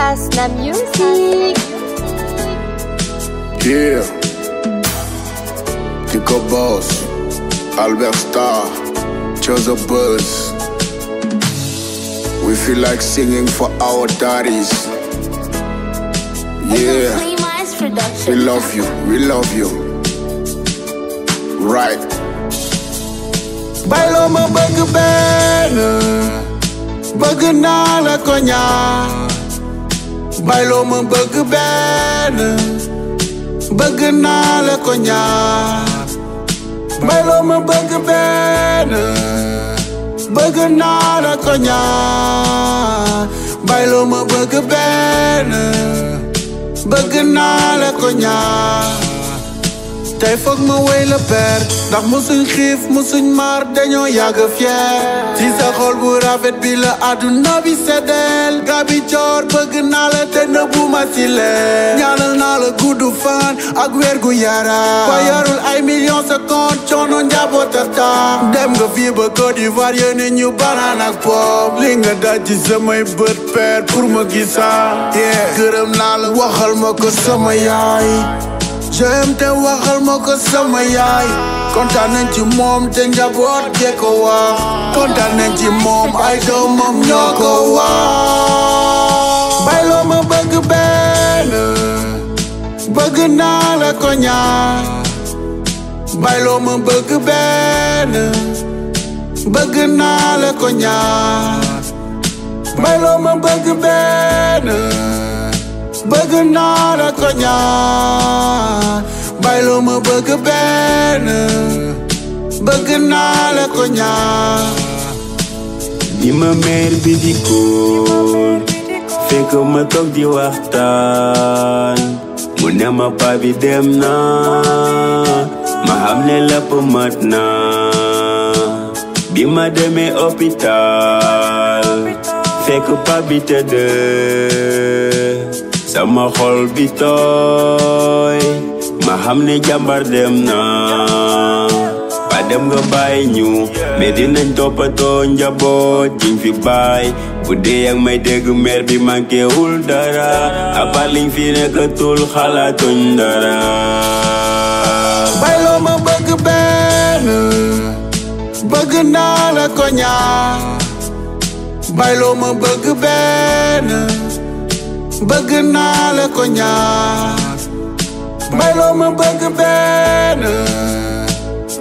Fasna Music. Yeah, TYKO BOSS, ABERTSTAR, THIO THE BUZZ. We feel like singing for our daddies. Yeah, we love you, we love you. Right. Bailo ma bëgg benn, bëgg naa la ko ñaar. Bailo ma bëgg benn, bëgg naa la ko ñaar. Bailo ma bëgg benn, bëgg naa la ko ñaar. Bailo ma bëgg benn, bëgg naa la ko ñaar. Tey foog ma wéy la per, ndax musuñ xiif musuñ mar dañoo yàgg fier. Ci sa xol bu rafet bi la àdduna bi seddeel. Gabi coor bëgg naa la te nëbbu ma ci leen. Ñaanal naa la gudd fan ak wér gu yaram. Ba yorul ay millions sa compte coono njaboot a tax. Dem nga fii ba Côte d'Ivoire yéene ñu banaan ak pop. Li nga daj ci samay bët per pour ma gisaat. Gërëm naa la waxal ma ko sama yaay. J'aime te waxal ma ko sama yaay. Kontaan nañ ci moom te njaboot gee ko wax. Kontaan nañ ci moom ay doomam ñoo ko wax. Bailo ma bëgg benn, bëgg naa la ko ñaar. Bailo ma bëgg benn, bëgg naa la ko ñaar. Bailo ma bëgg benn, bëgg naa la ko ñaar. Bailo ma bëgg benn, bëgg naa la ko ñaar. Bi ma meer bi di koor, fekk ma toog di waxtaan. Mu ne ma paa bi dem na, ma xam ne lépp mat na. Bi ma demee hôpital, fekk paa bi tëdd. Sama xol bi tooy, ma xam ne jàmbar dem na. Ba dem nga bàyyi ñu, mais dinañ toppatoo njaboot jiñ fi bàyyi. Bu dee yak may dégg mer bi manqué wul dara. À part liñ fi nekkatul xalaatuñ dara. Bailo ma bëgg benn, bëgg naa la ko ñaar. Bailo ma bëgg benn, bëgg naa la ko ñaar. Bailo ma bëgg benn,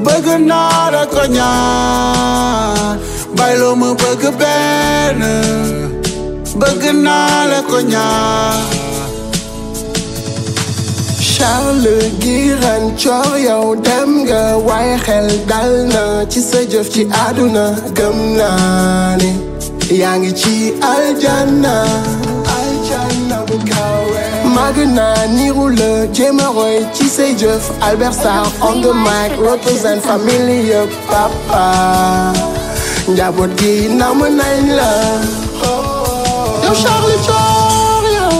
bëgg naa la ko ñaar. Bailo ma bëgg benn, bëgg naa la ko ñaar. Charles Giran Coor yow dem nga waaye xel dal na ci sa jëf ci àdduna. Gëm naa ne yaa ngi ci aljanna. Màgg naa niru la jéem a roy ci say jëf. ABERTSTAR on the mic represent famille yëpp papa. Njaboot gi namm nañ la. Yow Charles Coor yow.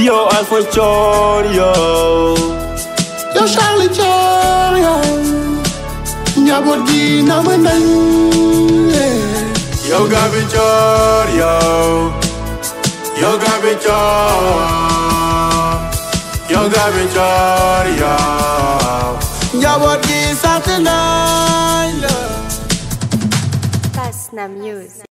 Yow Alpha Coor yow. Yow Charles Coor yow. Njaboot gi namm nañ la. Yow Gabi Coor yow. Yo Gabi Coor, yo Gabi Coor yow. Njaboot gi sant nañ la. Fasna Music.